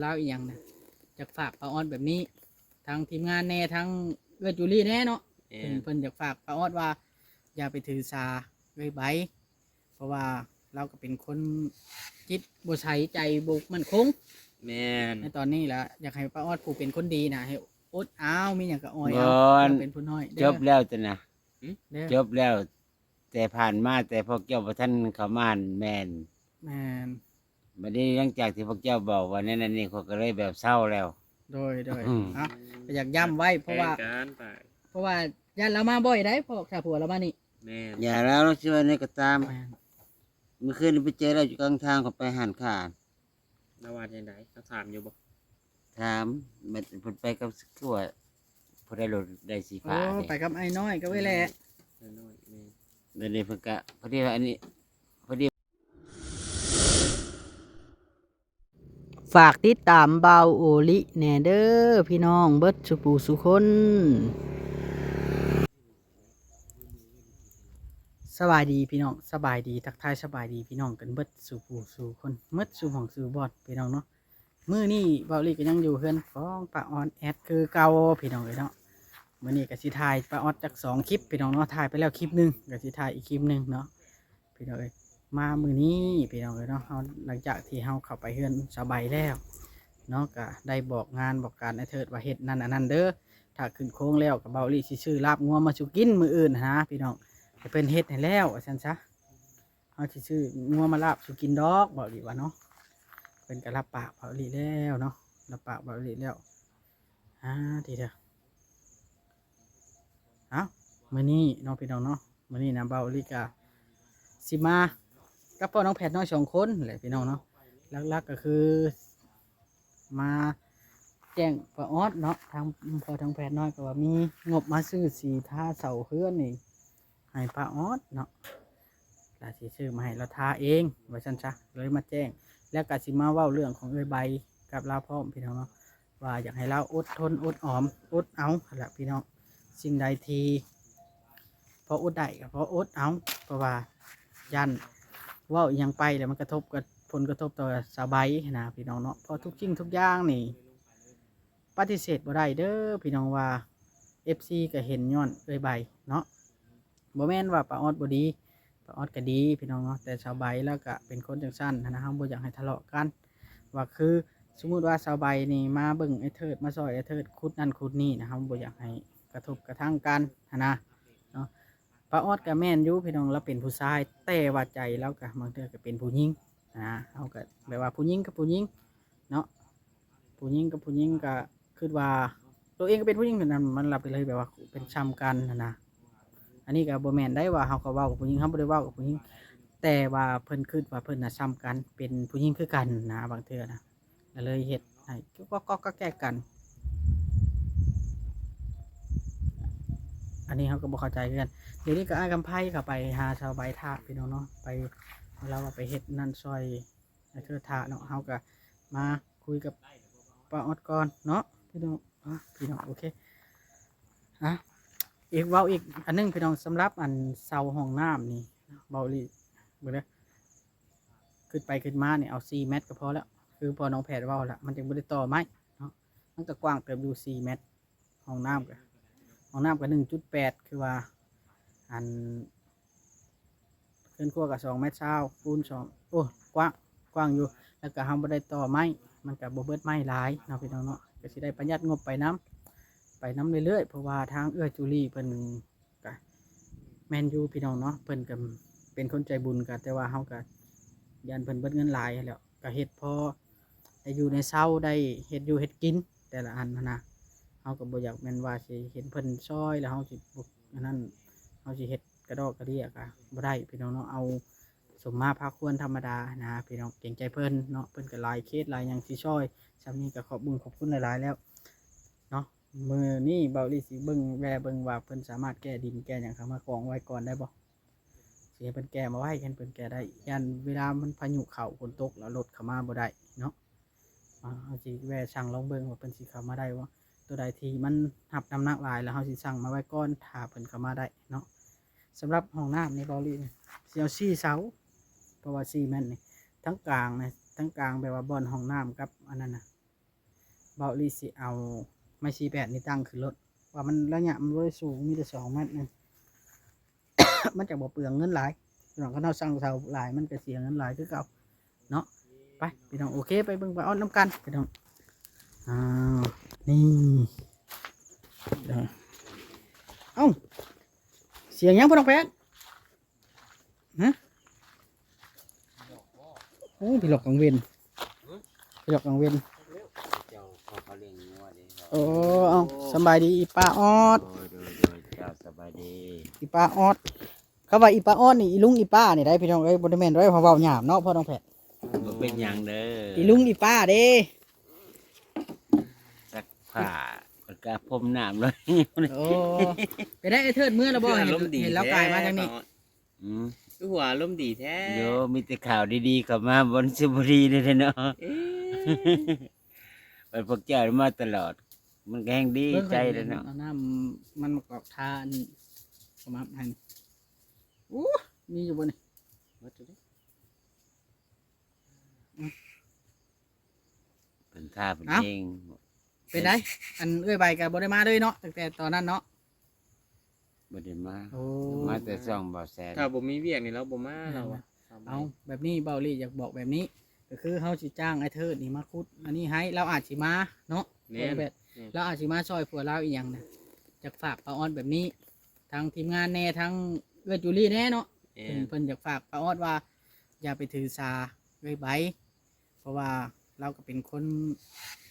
เล่าอีกอย่างนะจากฝากป้าออดแบบนี้ทางทีมงานแน่ทั้งเอื้อจูลี่แน่เนาะเพิ่นอยากฝากป้าออดว่าอย่าไปถือสาเลยใบเพราะว่าเราก็เป็นคนจิตบ่ใสใจบุกมันคงแม่นในตอนนี้แหละอยากให้ป้าออดผู้เป็นคนดีนะให้อดอ้าวมีอย่างก็อ้อยเอาก่อนเราเป็นผู้น้อยจเด้อบ แล้วจ้ะนะเด้อ จบแล้ว แต่ผ่านมาแต่พวกเจ้าพระท่านเขามาแม่นแม่นบัดนี้หลังจากที่พวกเจ้าบอกว่านั่นนี่เขาก็เลยแบบเศร้าแล้วโดยอืมอ่ะก็อยากย้ำไว้เพราะว่า แผนการไป เพราะว่าญาติเรามาบ่อยได้พอถ้าผัวเรามานี่ แม่น อย่าแล้วเราชื่อว่านี่ก็ตาม แม่น เมื่อคืนนี้ไปเจอเราอยู่กลางทางเขาไปหันขาด นาวาจังไดเขาถามอยู่บ่ ถามมันเพิ่นไปกับคือว่าผู้ได้รถได้สี โอ้ ฟ้าเนี่ย ไปกับไอ้น้อยก็ไว้แหละ น้อยๆแม่น เดี๋ยวนี้เพิ่นก็พอดีว่าอันนี้พอดี ฝากติดตามเบาโอลิแหน่เด้อพี่น้องเบิดสุปูสุคนสบายดีพี่น้องสบายดีทักทายสบายดีพี่น้องกันเบิดสุปูสุคนเบิดสุของสุบอดพี่น้องเนาะมื้อนี้เบาโอลิก็ยังอยู่เฮือนของป้าออนแอดคือเก่าพี่น้องเลยเนาะมื้อนี้ก็สิถ่ายป้าออดจัก2คลิปพี่น้องเนาะถ่ายไปแล้วคลิปหนึงก็สิถ่ายอีกคลิปหนึงเนาะพี่น้องเอ้ย มามือนี้พี่น้องเลยเนาะเราหลังจากที่เราเข้าไปเฮือนสบายแล้วเนาะก็ได้บอกงานบอกการไอ้เถิดว่าเฮ็ดนั่นอันนั้นเด้อถ้าขึ้นโค้งแล้วกับเบาลี่สิชื่อลาบงัวมาสุกินมืออื่นนะพี่น้องให้เป็นเฮ็ดให้แล้วฉันซะเอาสิชื่องัวมาลาบสุกินดอกบอกดีว่าเนาะเป็นกระลับปากเบาลี่แล้วเนาะรับปากเบาลี่แล้วทีเดียวเอามือนี้เนาะพี่น้องเนาะมือนี้นะเบาลี่กะสิมา กับพ่อน้องแพทย์น้อย2 คนแหละพี่น้องเนาะหลักๆก็คือมาแจ้งป้าออดเนาะทางพ่อทางแพทย์น้อยก็ว่ามีงบมาซื้อสีทาเสาเฮือนนี่ให้ป้าออดเนาะลาสิซื้อมาให้เราทาเองไว้ซั่นซะเลยมาแจ้งแล้วก็สิมาเว้าเรื่องของเอ้ยใบกับเราพร้อมพี่น้องเนาะว่าอยากให้เราอดทนอดออมอดเอาล่ะพี่น้องสิ่งใดที่พออดได้ก็พออดเอาเพราะว่ายัน ว่าอหยังไปแล้วมันกระทบกับผลกระทบต่อสบายนะพี่น้องเนาะเพราะทุกสิ่งทุกอย่างนี่ปฏิเสธบ่ได้เด้อพี่น้องว่า FC ก็เห็นย้อนเอ้ยใบเนาะบ่แม่นว่าป้าออดบ่ดีป้าออดก็ดีพี่น้องเนาะแต่สบายแล้วก็เป็นคนจังซั่นนะเฮาบ่อยากให้ทะเลาะกันว่าคือสมมุติว่าสบายนี่มาเบิ่งไอ้เทิดมาซอยไอ้เทิดขุดนั่นขุดนี่นะเฮาบ่อยากให้กระทบกระทั่งกันนะเนาะ ป้าออดกับแม่นอยู่พี่น้องเราเป็นผู้ชายแต่ว่าใจเราก็บางเทื่อก็เป็นผู้หญิงเอาก็แบบว่าผู้หญิงกับผู้หญิงเนาะผู้หญิงกับผู้หญิงก็คือว่าตัวเองก็เป็นผู้หญิงเหมือนกันมันรับไปเลยแบบว่าเป็นซ้ำกันนะอันนี้ก็บ่แม่นได้ว่าเฮาก็เว้ากับผู้หญิงเฮาบ่ได้เว้ากับผู้หญิงแต่ว่าเพิ่นคิดว่าเพิ่นน่ะซ้ำกันเป็นผู้หญิงคือกันนะบางเทื่อนะก็เลยเฮ็ดให้ก็แก้กันอันนี้เขาก็บ่เข้าใจกันเดี๋ยวนี้ก็อ้ายกำไพ่เข้าไปหาชาวใบท่าพี่น้องเนาะไปเราว่าไปเฮ็ดนั่นซอยไอ้เธอท่าเนาะเขาก็มาคุยกับป้าออดก่อนเนาะพี่น้องพี่น้องโอเคอีกเว้าอีกอันนึงพี่น้องสำหรับอันเสาห้องน้ำนี่เบาลีเบิ่งเด้อขึ้นไปขึ้นมาเนี่ยเอา4 เมตรก็พอแล้วคือพอน้องแพทย์เว้าละมันจึงบ่ได้ต่อไม้เนาะมันก็กว้างเติบอยู่4 เมตรห้องน้ำก็ห้องน้ำก็1.8คือว่าอันขึ้นขั้วกับ2 เมตรคูณ2โอ้กว้างอยู่แล้วก็ทำบ่ได้ต่อไม้มันก็บ่เบิดไม้หลายเนาะพี่น้องเนาะก็สิได้ประหยัดงบไปน้ำเรื่อยๆเพราะว่าทางเอื้อจุลีเพิ่นก็แมนยูพี่น้องเนาะเพิ่นก็เป็นคนใจบุญก็แต่ว่าเฮาก็ยันเพิ่นเบิดเงินหลายแล้วก็เฮ็ดพอได้อยู่ในเช้าได้เฮ็ดอยู่เฮ็ดกินแต่ละอันนะเฮาก็บ่อยากแม่นว่าสิเห็นเพิ่นซอยแล้วเฮาสิบ่อันนั้นเฮาสิเฮ็ดกระดอกกระเดียกะบ่ได้พี่น้องเนาะเอาสมมาพาควรธรรมดานะพี่น้องเก่งใจเพิ่นเนาะเพิ่นก็หลายเคสหลายอย่างสิช่วยซำนี้ก็ขอบคุณหลายๆแล้วเนาะมื้อนี้เบาลี่สิเบิ่งว่าเพิ่นสามารถแก้ดินแก้หยังเข้ามากองไว้ก่อนได้บ่สิให้เพิ่นแก้มาไว้กันเพิ่นแก้ได้ยันเวลามันพายุเข้าฝนตกแล้วรถเข้ามาบ่ได้เนาะเอาสิสั่งลองเบิ่งว่าเพิ่นสิเข้ามาได้บ่ตัวใดที่มันรับน้ำหนักหลายแล้วเฮาสิสั่งมาไว้ก่อนถ้าเพิ่นเข้ามาได้เนาะสำหรับห้องน้ำในเบาลีเนี่ยเสียว4 เสาเพราะว่า4 เมตรนี่ทั้งกลางนะทั้งกลางแบบว่าบ่อนห้องน้ำกับอันนั้นนะ เบาลีสิเอาไม้ชีแปดนี่ตั้งขึ้นรถว่ามันระยะมันบ่ได้สูงมีแต่2 เมตรนึง มันจะบ่เปลืองเงินหลายพี่น้องเขาเอาสั่งเสาหลายมันก็เสียเงินหลายคือเก่าเนาะไปพี่น้องโอเคไปเบิ่งไปเอาน้ำกันพี่น้องอ้าวนี่เด้อเอ้าเสียงยังพ่อน้องแพทย์ฮะโอ้พี่หลอกกังเวนพี่หลอกกังเวน เจ้าเขาเลี้ยงงัวเด้ โอ้เอาสบายดีอีป้าออด โดยเจ้าสบายดี อีป้าออดเขาว่าอีป้าออดนี่อีลุงอีป้านี่ได้พี่น้องเอ้ยบ่ได้แม่นได้เพราะเว้าหยาบเนาะพ่อน้องแพทย์ บ่เป็นหยังเด้อ อีลุงอีป้าเด้ ซักผ้าก็กะพรมน้ำเลย โอ้ไปได้ไอ้เทิดเมื่อแล้วบ่ คือ เห็ อาน รมณ์ดี เห็นแล้วกายมาทางนี้ อืม คือหัวอารมณ์ดีแท้ โยมีแต่ข่าวดีๆเข้ามาบนสุบุรีเลยเนาะ เอ๊ะ ไปพวกเจ้ามาตลอด มันก็แห่งดีใจเลยเนาะ เอาน้ำมันมากรอกทานประมาณนั้นอู้มีอยู่บนนี่ วัดดูดิ เป็นท่าเป็นเอง เป็นได้อันเอ้ยใบกับบ่ได้มาเลยเนาะตั้งแต่ตอนนั้นเนาะ บ่ได้มา โอ้ มาแต่ซ่องบ่แซน ถ้าบ่มีเวียกนี่เราบ่มาเราอะ เอาแบบนี้เบาลี่อยากบอกแบบนี้ ก็คือเฮาสิจ้างไอ้เทิดนี่มาคุดอันนี้ให้เราอาจสิมาเนาะ แม่น แบบเราอาจสิมาซอยผัวเราอีหยังนะจากฝากป้าออดแบบนี้ทางทีมงานแน่ทั้งเอื้อจูลี่แน่เนาะ แม่ เพิ่นอยากฝากป้าออดว่า อย่าไปถือสาเลยใบเพราะว่าเราก็เป็นคน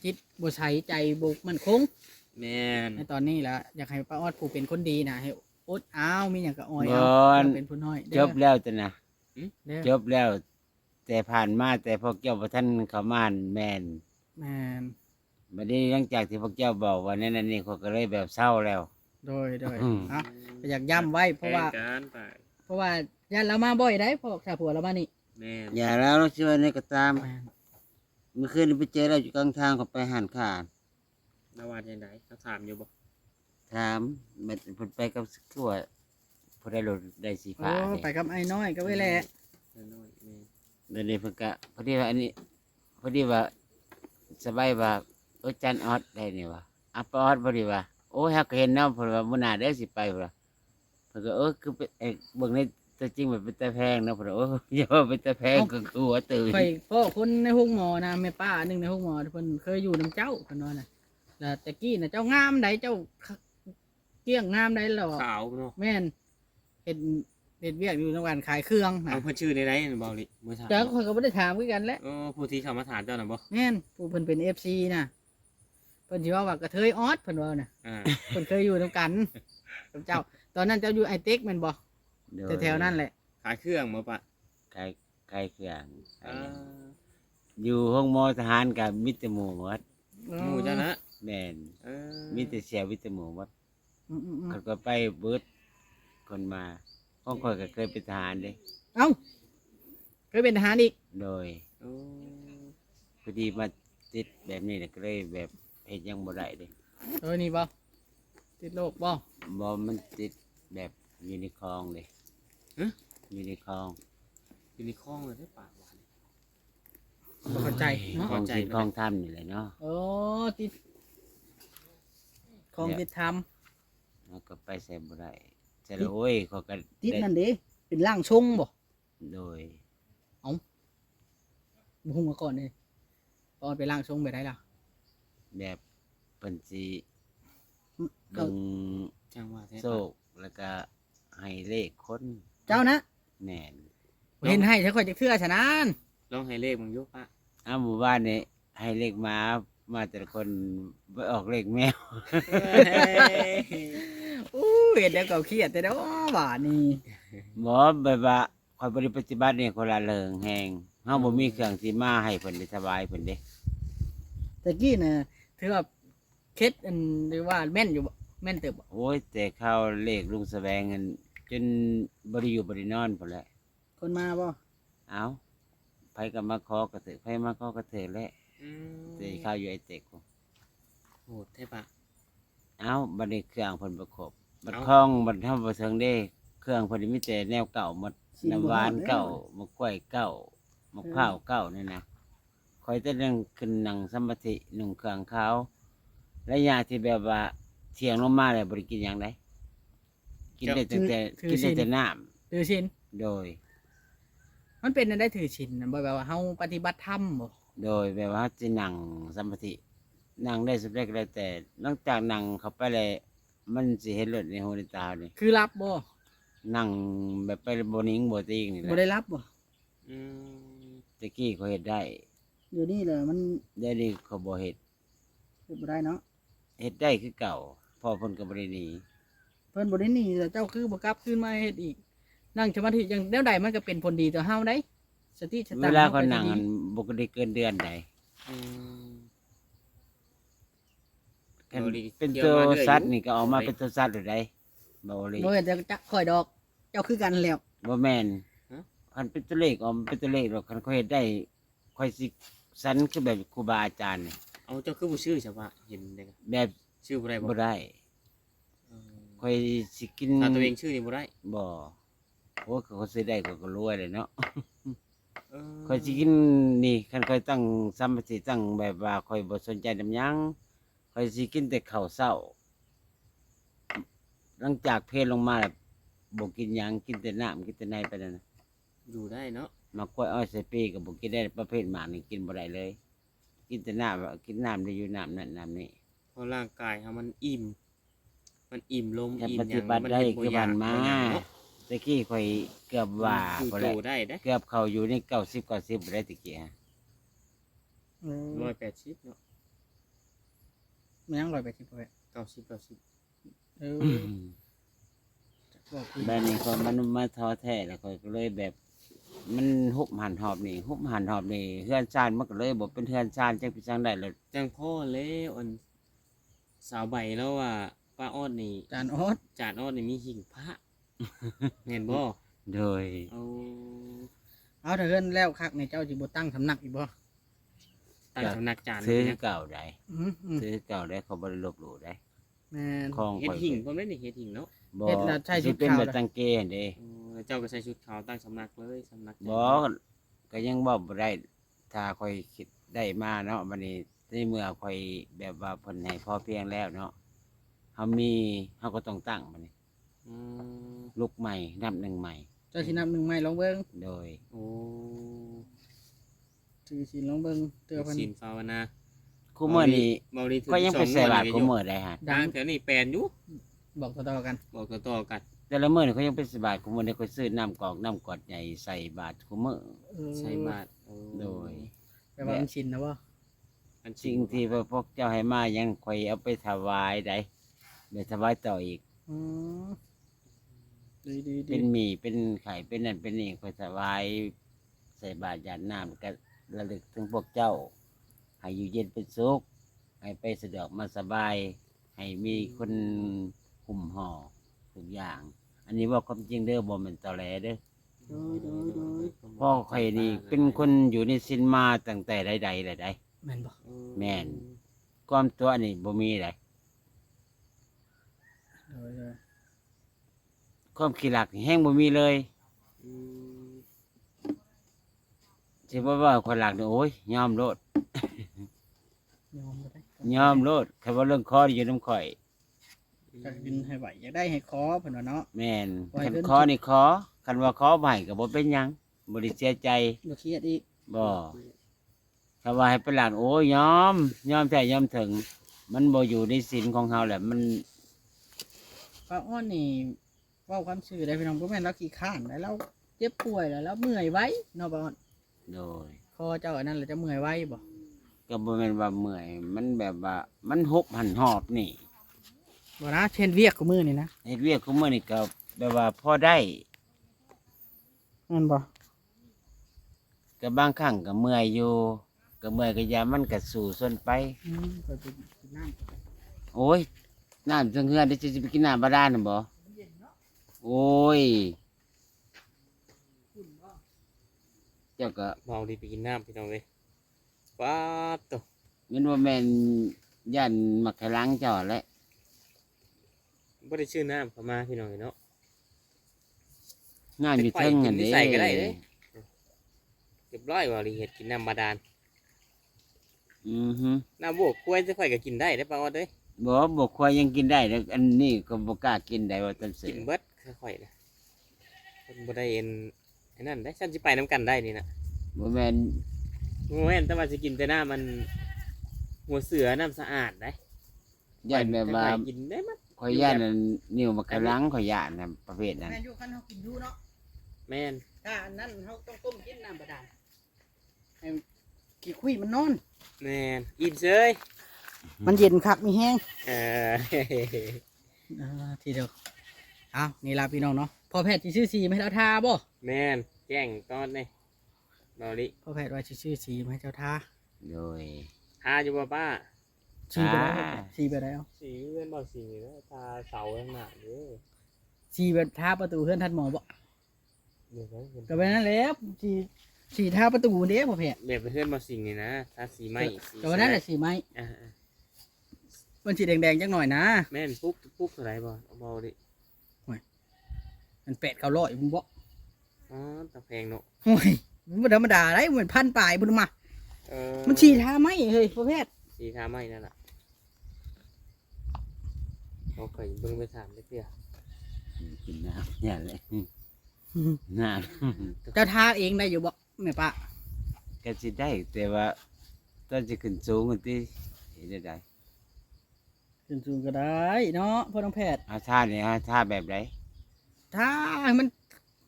จิตบ่ใช้ใจบุกมันคง แม่น ในตอนนี้แหละอยากให้ป้าออดผู้เป็นคนดีนะให้อดอ้าวมีอย่างก็อ้อย บ่ เอา อน เราเป็นผู้น้อย จบแล้วจ้ะนะ เด้อ จบแล้ว แต่ผ่านมาแต่พวกเจ้าบ่ทันเข้ามาแม่น แม่น บัดนี้หลังจากที่พวกเจ้าบอกว่านั่นนี่เขาก็เลยแบบเศร้าแล้ว โดย อืม อ่ะก็อยากย้ำไว้เพราะว่า แผนการไป เพราะว่าญาติเรามาบ่อยได้พอถ้าผัวเรามานี่ แม่น อย่าแล้วช่วยในก็ตาม แม่น เมื่อคืนนี้ไปเจอเราอยู่กลางทางเขาไปหันขา นาวาจังไดเขาถามอยู่บ่ ถามมันเพิ่นไปกับคือว่าผู้ได้รถได้สี โอ้ ฟ้าเด้ ไปกับไอ้น้อยก็ไว้แหละ น้อยๆแม่น เดี๋ยวนี้เพิ่นก็พอดีว่าอันนี้พอดีว่าสบายว่าโอ้จันออดได้นี่ว่าอัปออดพอดีว่าโอ้ยฮักก็เห็นเนาะเพิ่นว่ามื้อหน้าเด้อสิไปพุ่นล่ะเพิ่นก็คือเป็นเบิ่งในตัวจริงแบบเป็นตาแพงเนาะเพิ่นว่าโอ้ยอย่าว่าเป็นตาแพงก็คือหัวตื่น ข่อยพ่อคนในห้องหมอนะแม่ป้าหนึงในห้องหมอเพิ่นเคยอยู่นํเจ้าเพิ่นว่าน่ะแล้วแต่กี้น่ะเจ้างามใดเจ้าเกี้ยงงามใดแล้ว ขาวเนาะ แม่นเฮ็ดเวียกอยู่ในการขายเครื่องน่ะ เอาเพิ่นชื่อในไหนเบาลิมื้อถาม แต่ข่อยก็บ่ได้ถามคือกันแหละ โอ้ผู้ที่เข้ามาถามเจ้าน่ะบ่ แม่นผู้เพิ่นเป็น FC น่ะเพิ่นสิว่าว่ากระเทยออดเพิ่นว่าน่ะ อ่า เพิ่นเคยอยู่นํกันกับเจ้า ตอนนั้นเจ้าอยู่ไอเต็กแม่นบ่ โดย แถวๆนั่นแหละ ขายเครื่องบ่ปะ ใครเครื่องใคร อ่า อยู่ห้องมอทหารกับมิตรหมู่หมด หมู่เจ้านะ แม่น เออ มิตรเสียมิตรหมู่หมด อืม เขาก็ไปเบิดคนมาห้องคอยก็เคยเป็นทหารเด้ เอ้าเคยเป็นทหารอีก โดย โอ้ พอดีมาติดแบบนี้เนี่ยก็เลยแบบเฮ็ดหยังบ่ได้เด้ นี่บ่ติดโรคบ่ บ่มันติดแบบอยู่ในคลองเด้อยู่ในคลอง อยู่ในคลองเลยได้ปากหวาน บ่เข้าใจเนาะ คลอง เข้าใจ สิคลองถ้ำนี่แหละเนาะ โอ้ติดของติดท แล้วก็ไปใส่บ่ได้ใส่แล้วโอ้ยเขาก็ ำติดนั่นเด้เป็นร่างชงบ่ โดย บ่ฮู้มาก่อนเลยตอนไปร่างชงไปได้ล่ะ แบบเพิ่นสิ ก็ เบิ่ง จังหวะแท้ โศกแล้วก็ให้เลขคน เจ้านะ แน่น เห็นให้ถ้าข่อยจะเชื่อฉะนั้น ลองให้เลขมึงอยู่ปะ อ้าวหมู่บ้านนี่ให้เลขมาแต่ละคนไปออกเลขแมว อู้เห็นแล้วก็เครียดแต่เด้อว่านี่ หมอแบบว่าคอยปฏิบัติเนี่ยคนละเริงแหงเฮาบ่มีเครื่องสิมาให้เพิ่นได้สบายเพิ่นเด้ แต่กี้น่ะถือว่าเคล็ดอันหรือว่าแม่นอยู่บ่แม่นเติบบ่ โอ้ยแต่เข้าเลขลุงแสวงกันจนบ่ได้อยู่บ่ได้นอนพุ่นแหละ คนมาบ่ เอ้าไผก็มาขอกระเถิกไผมาขอกระเถิกแหละ อืม แต่เข้าอยู่ไอ้เต็ก โหดแท้ปะ เอ้าบัดนี้เครื่องเพิ่นบ่ครบบัด เอ้า คล้องบัดเฮาบ่เทิงเด้ เครื่องเพิ่นมีแต่แนวเก่าหมด สิบ่ น้ำหวาน ฮอดแล้ว เก่ามะกล้วยเก่ามะพร้าวเก่านี่นะข อยจะนั่งขึ้นนั่งสมาธินุ่งเครื่องขาวและยาที่แบบว่าเที่ยงลงมาแล้วบ่ได้กินหยังไดกินได้ตั้งแต่กินได้แต่น้ำ ถือศีล โดย มันเป็นอันได้ถือศีลน่ะบ่แบบว่าเฮาปฏิบัติธรรมบ่ โดยแบบว่าจะนั่งสมาธินั่งได้สุดแรกแล้วแต่หลังจากนั่งเข้าไปเลยมันสิเห็นเลือดในหูในตานี่ คือรับบ่ นั่งแบบไปบนิ่งบ่ติงนี่แห บ่ ละ ได้รับบ่ อืม ตะกี้เขาเฮ็ดได้ เดี๋ยวนี้แหละมัน เดี๋ยวนี้เขาบ่เฮ็ด เฮ็ดบ่ได้เนาะ เฮ็ดได้คือเก่าพ่อเพิ่นก็บ่ได้หนี เพิ่นบ่ได้หนีแต่เจ้าคือบ่กลับคืนมาเฮ็ดอีกนั่งสมาธิจังแนวใดมันก็เป็นผลดีต่อเฮาได้สติส เว ตังค์ ลา ฮ เขานั่ง ก็ อั ดี นบ่ได้เกินเดือนใด อืม คัน บ่ได้ เป็น เกี่ยว ตัว มาเรื่อย สัตว์ อยู่ นี่ก็ออกมาเป็นตัวสัตว์อยู่ได้บ่เลย บ่เห็นแต่จักข่อยดอก เจ้าคือกันแล้ว บ่แม่น ฮะ คันเป็นตัวเลขออกมาเป็นตัวเลขหรอกคันเขาเฮ็ดได้ค่อยสิสันคือแบบครูบาอาจารย์นี่ เอาเจ้าคือบ่ชื่อใช่ปะเห็นได้ก็ แบบ ชื่อบ่ได้บ่ บ่ได้ เออ ค่อยสิกิน ถ้าตัวเองชื่อนี่บ่ได้ บ่โอ้เขาซื้อได้เขาก็รวยเลยเนาะ เออ ค่อยสิกินนี่คันค่อยตั้งสมาธิตั้งแบบว่าค่อยบ่สนใจนำหยังค่อยสิกินแต่ข้าวเช้า หลังจากเพลลงมาแล้วบ่กินหยังกินแต่น้ำกินแต่ในไปนั่นน่ะ อยู่ได้เนาะ มากล้วยอ้อยใส่ปีก็บ่กินได้ประเภทหมากนี่กินบ่ได้เลย กินแต่น้ำกินน้ำได้อยู่น้ำนั่นน้ำนี่ เพราะร่างกายเฮามันอิ่ม มันอิ่มลม ถ้า อิ่ม ป หยั ฏิ ง บัติได้ เฮ็ คือ บ่ บ้านมา บ่อยกเนาะ ตะกี้ข่อยเกือบว่า อยู่ บ่ โต ได้ ได้เด้ เกือบเข้าอยู่ใน90 90บ่ได้ตะกี้ฮะ 180เนาะ มันยัง180บ่แม่ 90 เออบอกคือ แบบนี้ก็มันมาท้อแท้แล้วข่อยก็เลยแบบ มันหุบหันหอบนี่หุบหันหอบนี่เฮือนชานมันก็เลยบ่เป็นเฮือนชานจังสิจังได้แล้ว จังพ่อแล้วอันสาวใบแล้วว่าป้าออดนี่ จานออด จานออดนี่มีหิ่งพระเห็นบ่ โดย เอา เอาถ้าเพิ่นแล้วคักนี่เจ้าสิบ่ตั้งสำนักอีกบ่ ตั้งสำนักจาน ซื้อ นี่นะ เก่าได้ อืมอืม ซื้อเก่าได้เขาบ่ได้ลบหลู่ได้ แม่น ของ เฮ็ด ข่อย หิ่งพร้อมได้นี่เฮ็ดหิ่งเนาะ บ่ เฮ็ดแล้วใช้ชุด สิเป็น ขาว แบบ เลย ตังเกหั่นเด้ เออแล้วเจ้าก็ใส่ชุดขาวตั้งสำนักเลยสำนักจาน บ่ก็ยังบ่ได้ ถ้าข่อยคิดได้มาเนาะบัดนี้ในเมื่อข่อยแบบว่าเพิ่นให้พอเพียงแล้วเนาะเฮามีเฮาก็ต้องตั้งบัดนี้ อืม ลุกใหม่นับหนึ่งใหม่ เจ้าสินับหนึ่งไม้ลองเบิ่ง โดย โอ้ ถือศีลลองเบิ่งเตือเพิ่น ศีลภาวนา คู่มื้อนี้ เมาดีถือ ก็ยังไปใส่บาตร 2 คู่มื้อได้ฮะ ดังแถวนี้แปลนอยู่ บอกต่อๆกัน บอกต่อๆกัน แต่ละมื้อนี่เขายังไปใส่บาตรคู่มื้อนี้ข่อยซื้อน้ำกอกน้ำกอดใหญ่ใส่บาตรคู่มื้อ เออ ใส่บาตรโอ้ โดย แปลว่ามันชินนะบ่ อัน สิ่งที่พวกเจ้าให้มายังข่อยเอาไปถวายได้ไปถวายต่ออีก อืมดีดีดี เป็นหมี่เป็นไข่เป็นนั่นเป็นนี่ข่อยถวายใส่บาตรหยาดน้ำก็ระลึกถึงพวกเจ้า ให้อยู่เย็นเป็นสุขให้ไปสะดวกมาสบาย ให้มีคนหุ่มห่อทุกอย่าง อันนี้ว่าความจริงเด้อบ่แม่นตอแหลเด้อ โดยโดยโดย พ่อข่อยนี่เป็นคนอยู่ในศีลมาตั้งแต่ใดๆเลยได้ แม่นบ่ แม่น ความตัวนี่บ่มีเลย โดยโดย ความขี้หลักนี่แห้งบ่มีเลย อืม สิบ่ว่าคนหลักนี่โอ้ยยอมโลด ยอมบ่ได้ ยอมโลดแค่ว่าเรื่องคออยู่น้ำข่อย จะกินให้ไหวอยากได้ให้ขอเพิ่นว่าเนาะ แม่น ปล่อย คัน เพิ่น คอนี่คอคันว่าคอบ่ให้ก็บ่เป็นหยังบ่ได้เสียใจ บ่เครียดอีก บ่ถ้าว่าให้เป็นหลักโอ้ยยอมแท้ยอมถึง มันบ่อยู่ในศีลของเฮาแหละมัน ป้าอ้อนนี่เว้าความซื่อได้พี่น้องบ่แม่นเราขี้ข้านแล้วเราเจ็บป่วยแล้วเราเมื่อยไว้เนาะป้าอ้อน โดย คอเจ้าอันนั้นแหละจะเมื่อยไว้บ่ ก็บ่แม่นว่าเมื่อย มันแบบว่ามันหกหันหอบนี่ บ่นะเช่นเวียกกับมือนี่นะ เฮ็ดเวียกของมื้อนี่ก็แบบว่าพอได้ แม่นบ่ ก็บางครั้งก็เมื่อยอยู่ก็เมื่อยก็ยามันก็สู้ส่วนไป ไปกินน้ำ โอ้ยน้ำจังเฮือนเดี๋ยวจะไปกินน้ำบาดาลน่ะบ่โอ้ยเจ้าก็ เมาดีไปกินน้ำพี่น้องเลยป๊าดตัว แม่นว่าแม่นย่านมักขลังเจ้าแหละ บ่ได้ชื่อน้ำเข้ามาพี่น้องเนาะ งานอยู่เทิงนั่น ไปกินที่ เด้ ใส่ก็ได้เด้ เรียบร้อยว่าลีเฮ็ดกินน้ำบาดาล อือฮึ น้ำบวกกล้วยจะข่อยก็กินได้ได้ป้าออดเด้ย บ่ควายยังกินได้แล้วอันนี้ก็บ่กล้ากินได้ว่าต้นเสื กิ อน เบิดข่อยนะคนบ่ได้เอ็นไอ้นั่นได้ฉันสิไปน้ำกันได้นี่นะ บ่แม่น โมเห็นแต่ว่าสิกินแต่น้ามันหัวเสือน้ำสะอาดได้ ย่านแบบว่า ข่อยกินได้มั้ย ข่อยย่านอันนิ้วมะกะลังข่อยย่านน่ะประเภทนั้น แม่นอยู่คันเฮากินอยู่เนาะ แม่น ถ้าอันนั้นเฮาต้องต้มกินน้ำบาดาลให้ขี้คุยมันนอน แม่นอิ่มเซย มันเย็นคักมีแห้ง เออ ทีเดียวเอานี่ล่ะพี่น้องเนาะพอแพทย์สิชื่อสีมาให้เราทาบ่ แม่นแจ้งตอนนี่เบาลิ พอแพทย์ว่าสิชื่อสีมาให้เจ้าทา โดย ทาอยู่บ่ป้า สีไปแล้ว อ่า สีไปแล้ว สีเพื่อนบอกสีแล้วทาเสาข้างหน้าเด้อ สีไปทาประตูเฮือนทันหมอบ่ เดี๋ยวเขาเห็น ก็ไปนั่นแหละสีทาประตูเด้พอแพทย์ แบบเพื่อนบอกสิ่งนี่นะทาสีไหมสี ก็วันนั้นแหละสีไม้ อ่า มันสีแดงๆจังหน่อยนะ ๆแม่นปุ๊บเท่าไหรบ่เอาเบาดิ มัน800-900มึงบ่ อ๋อตะแพงเนาะ โอ้ยมันบ่ธรรมดาได้เหมือนพันปลายพุ่นมา เออ มันสีทาไหมเฮ้ยพอแพทย์ สีทาไหมนั่นแหละเอาไปเบิ่งไปถามได้เพีย กินน้ำย่านเลยน้ เจ้าทาเองได้อยู่บ่แม่ป้า ำก็สิได้แต่ว่าตอนสิขึ้นสูงกันติเฮ็ดได้ ขึ้นสูงก็ได้เนาะพ่อน้องแพทย์ หาท่านี่หาท่าแบบใด ทาให้มัน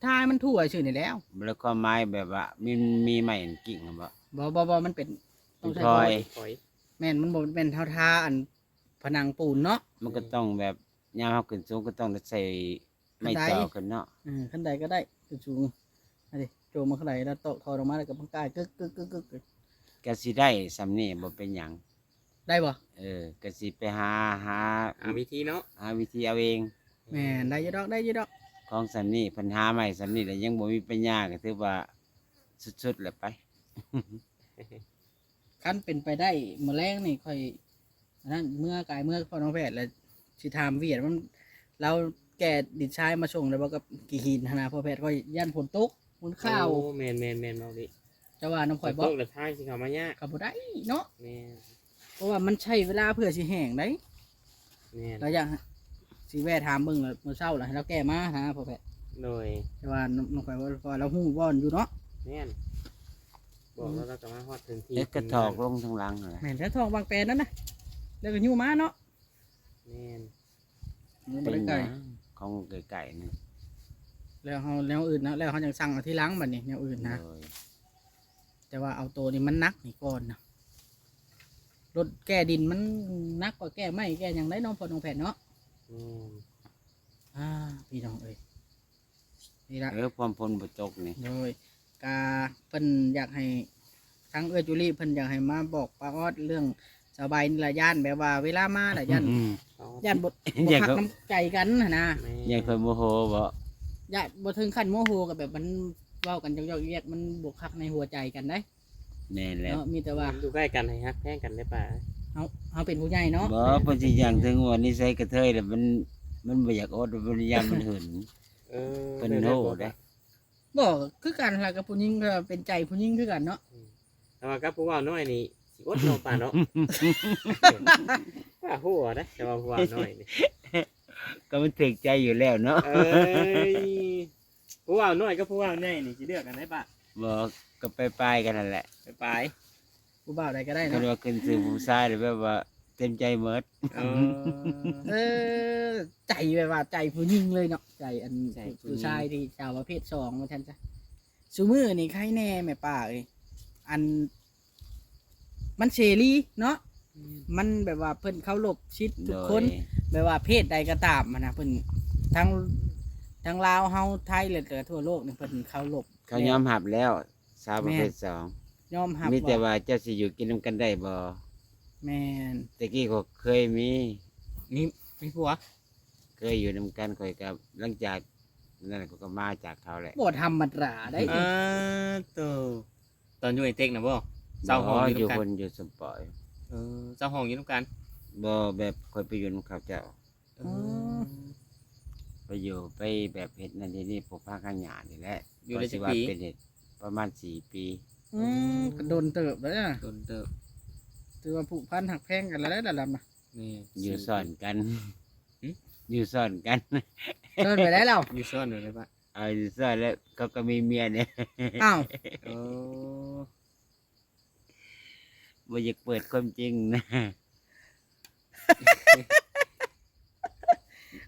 ทาให้มันทั่วชื่อนี่แหล้ว แล้วก็ไม้แบบว่ามีไม้อันกิ่งบ่ บ่มันเป็นต้องใช้ คอย ถอย แม่นมันบ่เป็นเท่าทาอันผนังปูนเนาะ มันก็ต้องแบบยามเฮาขึ้นสูงก็ต้องได้ใส่ไม้ บันได จ่อกันเนาะ ขั้นใดก็ได้ขึ้นสูงอันนี้โจมมาข้างใดแล้วโตะถอดออกมาแล้วก็บังกายกึกกึกกึกกึกกึก ก็สิได้สำนี้บ่เป็นหยัง ได้บ่ ก็สิไปหา วิธีเนาะ หาวิธีเอาเอง แม่นได้อยู่ดอกได้อยู่ดอก ของสำนี้เพิ่นหาใหม่สำนี้แล้วยังบ่มีปัญญาก็ถือว่าสุดๆแหละไป คันเป็นไปได้มื้อแรงนี่ค่อยอันนั้นเมื่อกายเมื่อพ่อน้องแพทย์แล้วสิถามเวียดมันเราแก่ดินชายมาส่งแล้วบ่กับกี่หินหั้นนะพ่อแพทย์ค่อยย่านฝนตกมันข้าว โอ้แม่นเบาดิ จะว่าน้ำข่อยบ่ ตกแล้วทายสิเขามายาก ก็บ่ได้เนาะ แม่น เพราะว่ามันใช้เวลาเพื่อสิแห้งได้ แม่น เราอยากสิแวะถามเบิ่งแล้วมื้อเช้าแล้วให้เราแก้มานะพ่อแพทย์ โดย แต่ว่าน้องข่อยว่าเราฮู้บ่อนอยู่เนาะ แม่นบอกแล้วเราจะมาฮอดถึงที่ เอ็กกระถอกลงทางหลังนั่นแหละ แม่นแท้ทองบางแปลนนั่นนะแล้วก็อยู่มาเนาะ แม่น มัน เป็ บ่ น ได้ ห ไกล ยังของไก่ๆนี่ แล้วเฮาแนวอื่นนะแล้วเฮาจังสั่งเอาที่หลังบัดนี้แนวอื่นนะ โดย แต่ว่าเอาตัวนี้มันหนักนี่ก่อนนะรถแก้ดินมันหนักกว่าแก้ไม้แก้หยังได้เน้องพอน้องแผ่นเนาะ แม่น พี่น้องเอ้ยนี่ละ ความพ้นบ่ตกนี่ โดยกาเพิ่นอยากให้ทั้งเอื้อจุลีเพิ่นอยากให้มาบอกป้าออดเรื่องสบายนี่ละย่านแบบว่าเวลามาละย่าน เขา ย่านบ่ อย่า พัก เขา น้ำใจกันน่ะนะ แม่ ยังเพิ่นโมโหบ่ ย่านบ่ถึงขั้นโมโหกับแบบมันเว้ากันยอกๆแยกมันบวกคักในหัวใจกันได้ แน่นแล้ว เนาะมีแต่ว่า ดูใกล้กันให้ฮักแพ้งกันได้ป่ะ เฮาเป็นผู้ใหญ่เนาะ บ่เพิ่นสิย่างถึงว่านิสัยกระเทยแล้วมันบ่อยากอดมันยามมันหึน เออ เพิ่นโหได้ บ่คือกันล่ะกับผู้หญิงก็เป็นใจผู้หญิงคือกันเนาะ แต่ว่ากับผู้ว่าน้อยนี่สิอดเนาะป่าเนาะว่าหัวนะแต่ว่าผู้ว่าน้อยนี่ ก็มันถึกใจอยู่แล้วเนาะ เอ้ยผู้ว่าน้อยกับผู้ว่าใหญ่นี่สิเลือกกันได้ป่ะ บ่ก็ไปๆกันนั่นแหละ ไป ผู้บ่าวใดก็ได้ คัน เนาะ ว่าขึ้นสู่ผู้ชายแล้วแบบว่าเต็มใจหมด เอ เออใจแบบว่าใจผู้หญิงเลยเนาะใจอัน ใจผู้หญิง ผู้ชายที่สาวประเภท2ว่าซั่นจ้ะซุมื้อนี่ใครแน่แม่ป้าเอ้ยอัน มันเสรีเนาะมันแบบว่าเพิ่นเคารพชิดทุกคน โดย ไม่ว่าเพศใดก็ตามอะนะเพิ่นทั้งลาวเฮาไทยเลยก็ทั่วโลกนี่เพิ่นเคารพ เขายอมรับแล้วสาวประเภทสอง ยอมรับ มีแต่ ว่า ว่าเจ้าสิอยู่กินนำกันได้บ่ แม่น ตะกี้ก็เคยมี มีผัว เคยอยู่นำกันค่อยกับหลังจากนั้นก็มาจากเขาแหละ บ่ธรรมดาได้ ตัวตอนอยู่ไอเต็กนะบ่เจ้าห้องอยู่ อยู่ ด้วย ค กัน นอยู่สมปอย เจ้าห้องอยู่ด้วยกัน บ่แบบค่อยไปอยู่นำเขาเจ้า อ๋อ ไปอยู่ไปแบบเฮ็ดนั่นที่นี่พวกภาคข้างหญ้านี่แหละ อยู่ได้ ก็สิ จัก ว่า ปี เป็นเฮ็ดประมาณ4 ปี ก็โดนเติบแล้วนะ โดนเติบ ถือว่าผูกพันหักแพงกันแล้วได้ระดับน่ะ นี่ อยู่ซ่อนกัน หึ อยู่ซ่อนกัน เดินไปได้แล้ว อยู่ซ่อนอยู่เลยปะ เอาอยู่ซ่อนแล้วเขาก็มีเมียเนี่ย อ้าว โอ้ บ่อยากเปิดความจริงนะ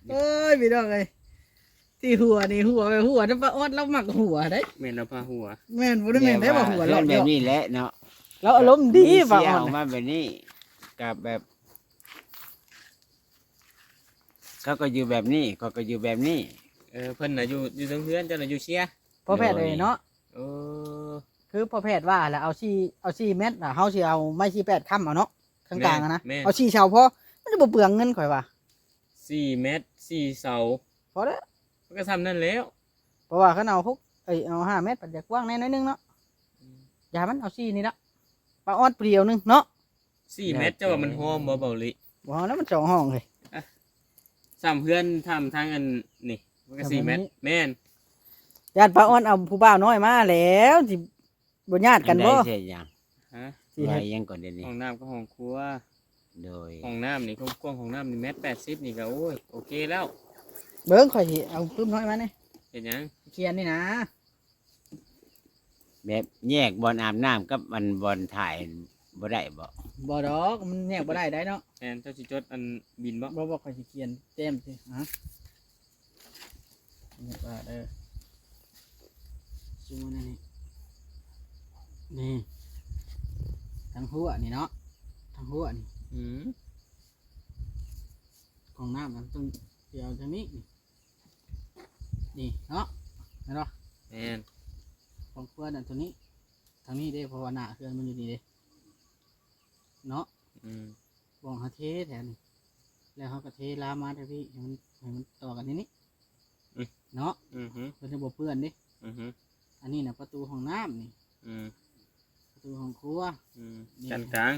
เอ้ยพี่น้องเอ้ยที่หัวนี่หัวไปหัวน้ำปลาออดเราหมักหัวได้ แม่นเราพาหัว แม่นบ่ได้แม่นได้ว่าหัว เรื่ เรา องแบ เดีย บ ว นี้แหละเนาะ เราอารมณ์ดีปลา เสี อย อ อ ด อก น่ะ มาแบบนี้กับแบบ เขาก็อยู่แบบนี้เขาก็อยู่แบบนี้ เพิ่นน่ะอยู่ทางเพื่อนเจ้าน่ะอยู่เชียร์ พอแพทย์เลยเนาะ โอ้ คือพอแพทย์ว่าแล้วเอา4เม็ดน่ะเฮาสิเอาไม้48ค้ำเอาเนาะข้างกลางอะนะ แม่น เอา4เสาพอมันจะบ่เปลืองเงินข่อยว่า 4 เมตร 4 เสา พอแล้ว มันก็ทำนั่นแล้ว เพราะว่าคันเอาเอา5เม็ดปัดจะกว้างแน่น้อยนึงเนาะอย่ามันเอา4นี่ละปลาออดเปรียวนึงเนาะ 4 เมตรเจ้าว่ามันหอมบ่เบาลิ บ่เอาแล้วมัน2ห้องเลย 3เพื่อนทำทางอันนี่มันก็4 เมตรแม่น ญาติปลาออดเอาผู้บ่าวน้อยมาแล้วสิบ่ญาติกันบ่ ได้เสียอย่าง ฮะ สิ ไว้ เฮ็ด ยังก่อนเดี๋ยวนี้ ห้องน้ำก็ห้องครัว โดย ห้องน้ำนี่กว้างๆห้องน้ำนี่1.80 นี่ก็โอ้ยโอเคแล้ว เบิ่งข่อยสิเอาปื้มน้อยมานี่ เห็นหยัง เคลียร์นี่นะ แบบแยกบอลอาบน้ำกับมันบอลถ่ายบ่ได้บ่ บ่ดอกมันแยกบ่ได้เนาะ แทนเจ้าสิจดอันบินบ่ บ่ข่อยสิเขียนเต็มสิฮะนี่ว่าซูมนั่นนี่ทางหัวนี่เนาะทางหัวนี่ อืม ของน้ำมันต้องเกี่ยวทางนี้นี่เนาะเห็นปะ แม่น ของเพื่อนอันตัวนี้ทางนี้ได้เพราะว่าหน้าเพื่อนมันอยู่นี่เด้เนาะ อืม วงเขาเทแทนแล้วเขาก็เทลามาเถอะพี่ให้มันต่อกันที่นี้เนาะ อือฮึ เพื่อนจะบเปื้อนเดิ อือฮึ อันนี้นะประตูห้องน้ำนี่ อืม ประตูห้องครัว อืม นี่ กันกลาง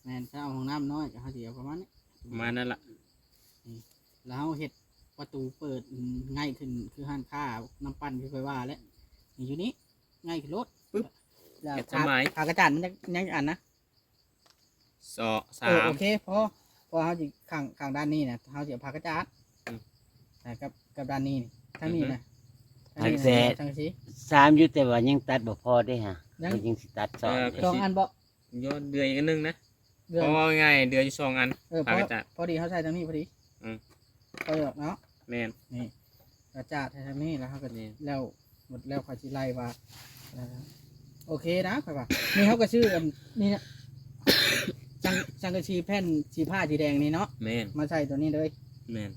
แม่นถ้าเอาห้องน้ำน้อยก็เขาเดียวประมาณนี้ ประมาณนั่นล่ะ แล้วเขาเห็ดประตูเปิดง่ายขึ้นคือห้านค้าน้ำปั้นที่เคยว่าแล้วนี่อยู่นี้ง่ายขึ้นรถปึ๊บแล้ว เฮ็ดสมัย ขากระจานมันยังอันนะ 2 โอ 3 เคพอเขาจะข้างด้านนี้นะเขาจะพากระจาด อืม แต่กับด้านนี้นี่ทางนี้นะ ทางแซ่ ทางสี สามอยู่แต่ว่ายังตัดบ่พอได้ฮะ ยัง มันยังสิตัดสอง สองอันบ่ ย้อนเดือยอีกอันหนึงนะ เรื่อง เพราะว่าง่ายเดือยอยู่2 อัน พอ พากระจาด พอดีเขาใส่ทางนี้พอดี อืม พอดีเนาะ แม่น นี่กระจาดใส่ทางนี้แล้วเขาก็ นี่ แล้วหมดแล้วคอยสิไล่ว่าโอเคนะคอยว่านี่เขาก็ชื่ออันนี่นะสังกะชีแผ่นสีผ้าสีแดงนี่เนาะ แม่น มาใส่ตัวนี้เลย แม่น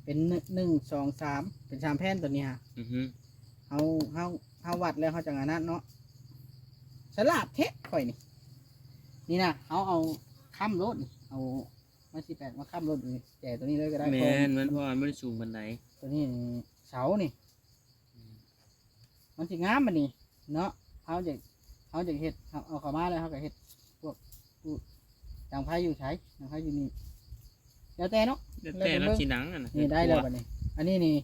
เป็น1 2 3เป็น3แผ่นตัวนี้ฮะ อือฮึ เฮาวัดแล้วเขาจังอันนั้นเนาะฉลาดเทะข่อยนี่นี่นะเอาค้ำรถนี่เอามา18มาค้ำรถนี่แต่ตัวนี้เลยก็ได้ แม่นมันเพราะว่ามันบ่ได้สูงปานใด ตัวนี้นี่เสานี่มันสิงามมันนี่เนาะเขาจะเฮ็ดเอาเข้ามาแล้วเขาก็เฮ็ดพวกตู้ต่างไฟอยู่ใช้ต่างไฟอยู่นี่แล้วแต่เนาะ แต่เราสิหนังอ่ะนะ นี่ได้แล้วบัดนี้ อันนี้นี่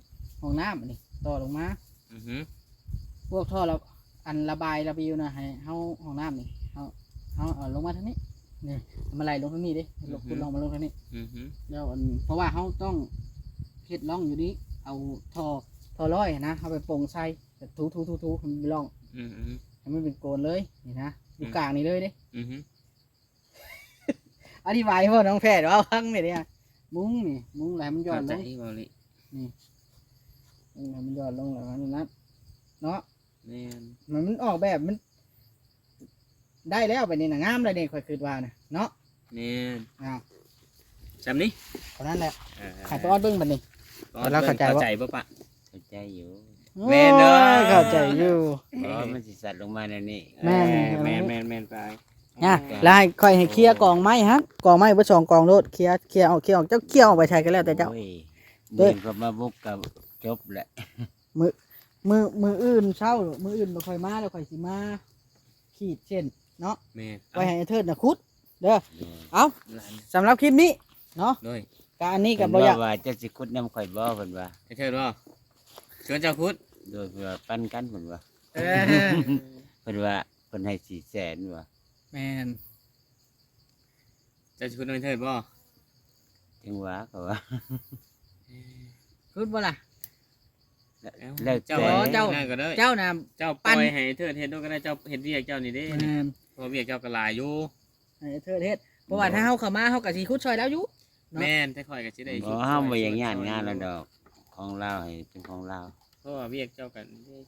ห้องน้ำอันนี้ต่อลงมา อือฮึ พวกท่อเราอันระบายระบิวนะให้เฮาห้องน้ำนี่เฮาเอาลงมาทางนี้นี่เอามาไหลลงทางนี้ดิลงคุณลองมาลงทางนี้ อือฮึ แล้วอันเพราะว่าเฮาต้องเฮ็ดร่องอยู่นี้เอาท่อร้อยนะเอาไปโป่งใส่แบบทูให้มันเป็นร่อง อือฮึ ให้มันเป็นโกนเลยนี่นะอยู่กลางนี่เลยดิ อือฮึ อธิบายให้พ่อน้องแพทย์ว่าพังเนี่ยมุ้งนี่มุ้งอะไรมันย้อ เข้าน ใจ ลง บ่ลิ มุ้งให้มันย้อนลงแล้วนั่นนะเนาะ แม่น มันออกแบบมัน ได้แล้วไปนี่นะงามเลยเนี่ยค่อยคิดว่านะเนาะ แม่น อ้าว จำนี้ เท่านั้นแหละ เออ ขายตัวเบิ้งบัดนี้ เราเข้าใจว่า เข้าใจบ่ปะ เข้าใจอยู่ แม่นเด้อ โยเข้าใจอยู่ เพราะมันสิสัตว์ลงมาในนี้ แม่น แม่นแม่นแม่นไป นะแล้วให้ค่อยให้เคลียร์กองไม้ฮะกองไม้เบอร์2กองโลดเคลียร์ออกเจ้าเคลียร์ออกไปใช้กันแล้วแต่เจ้า โอ้ย เด้ เดิ อ นก็มาบุกกับจบแหละ มืออื่นเช้ามืออื่นบ่ค่อยมาแล้วค่อยสิมาขีดเส้นเนาะ แม่น ไว้ให้ไอ้เทิดน่ะคุดเด้อ โดย เอา หลาน สำหรับคลิปนี้เนาะ โดย การนี้กั เพิ่ บ น บ่อยาก ว่าจะสิขุดน้ำข่อยบ่เพิ่นว่า ให้เธอบ่ชวนเจ้าพุทธ โดยเพื่อปั้นกันเพิ่นว่า เออ เพิ่นว่าเพิ่นให้400,000ว่า แมน จะชุดน้อยเถิดบ่ จังหวะก็ว่า พูดบ่ล่ะ แล้ว เจ้า แต่ เจ้า นั่นก็ได้ เจ้าน่ะ เจ้าปล่อยให้เถิดเฮ็ดด้วยก็ได้เจ้าเฮ็ดเวียกเจ้านี่เด้ แม่น เพราะเวียกเจ้าก็หลายอยู่ ให้เทิดเฮ็ดเพราะว่าถ้าเฮาเข้ามาเฮาก็สิคุดช่วยแล้วอยู่ เนาะ แม่นแต่ค่อยก็สิได้ บ่เฮาบ่อย่างงานงานแล้วดอกของเราให้เป็นของเรา เพราะว่าเวียกเจ้ากัน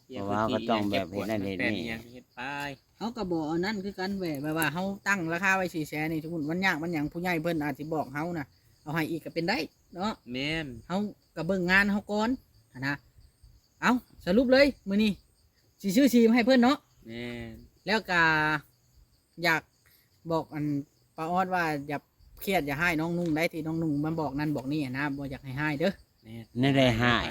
เกี่ยว เพราะว่าก็ต้องแบบเฮ็ดนั่นเฮ็ดนี่ เฮ็ดไป เฮาก็บ่อันนั้นคือกันแหวแบบว่าเฮาตั้งราคาไว้400,000นี่ทุกคนมันยากมันหยังผู้ใหญ่เพิ่นอาจสิบอกเฮานะเอาให้อีกก็เป็นได้เนาะ แม่น เฮาก็เบิ่งงานเฮาก่อนหั้นนะเอาสรุปเลยมื้อนี้สิซื้อชีมให้เพิ่นเนาะ แม่น แล้วก็อยากบอกอันป้าออดว่าอย่าเครียดอย่าให้น้องนุ่งได้ที่น้องนุ่งมันบอกนั่นบอกนี่นะบ่อยากให้เด้อ แม่น นั่นได้หาย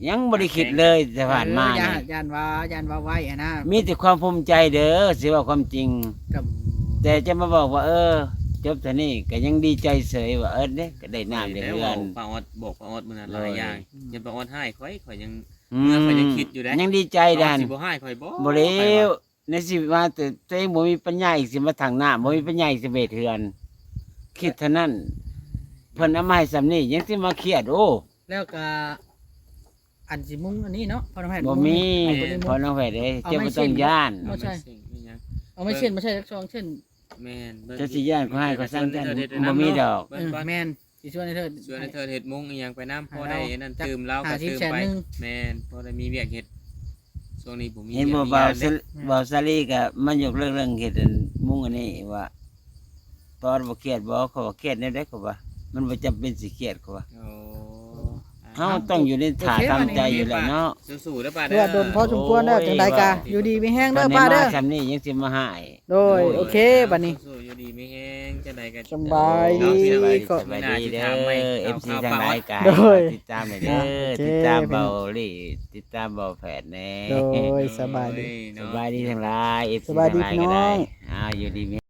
ยังบ่ได้คิดเลยแต่ผ่านมา อย่ นี่ ย่านว่าไว้อะนะ มีแต่ความภูมิใจเด้อสิว่าความจริง กับ แต่จะมาบอกว่าจบเท่านี้ก็ยังดีใจเสยว่าเด้ก็ได้น้ำได้ แล้ว เรือน ป้าออดบอกป้าออดมื้อนั้นหลายอย่างยันป้าออดให้ข่อยยัง อื เมื่อข่อยยังคิดอยู่เด้ ยังดีใจดัน สิบ่ให้ข่อยบ่ บ่เลวในชีวิตว่าแต่ตัวเองบ่มีปัญญาอีกสิมาทางหน้าบ่มีปัญญาอีกสิเบ็ดเทือน คิดเท่านั้นเพิ่นเอามาให้สำนี้ยังสิมาเครียดโอ้ แล้วก็อันสิมุงอันนี้เนาะพอน้องแพทย์ บ่มี บ่ได้ พอน้องแพทย์เอ้ย เอา เจ้า ไม่ บ่ต้อง สิ้น ย่าน บ่ใช่ สิ่งนี่ยัง เอาไม่เช่นไม่ใช่สักซองเช่น แม่น เจ้าสิย่านก็ให้ก็สร้างจันบ่มีดอก เบิ่งก่อน แม่นสิช่วยให้เธอ ส่วนให้เธอเฮ็ดมุงอีหยังไปน้ำพอได้ ให้เรา นั่น จัก ตื่มเหล้าก็ 50 ตื่ม แสน ไป หนึ่ง แม่นพอได้มีเวียกเฮ็ดช่วงนี้ผมมี เห็นบ่ วียก เบา มีงน ซะ เด้ เบาซาลีก็มันยกเรื่องเฮ็ดอันมุงอันนี้ว่าตอนบ่เครียดบ่เขาว่าเครียดแนวใดก็ว่ามันบ่จำเป็นสิเครียดก็ว่า โอ้ เฮาต้องอยู่ในฐานทำใจอยู่แล้วเนาะ สู้ๆเด้อป้า เพื่อโดนพอสมควรเด้อจังใดกะอยู่ดีมีแห้งเด้อ ตนนี้ ป้าเด้อ มซำนี้ยังสิมาหาย โดยโอเคบัดนี้ สู้ๆอยู่ดีไม่แห้งจังใดก็ สบายดี สบายดี ก็ สบายดีเด้อ FC ทางรายการ โดย ติดตามหน่อยเด้อ โอเค ติดตามเบาลี่ติดตามเบาแผดแน่ โดยสบายดี สบายดีทั้งหลาย FC สบายดี ทั้งหลายก็ได้ พี่น้อง อยู่ดีมี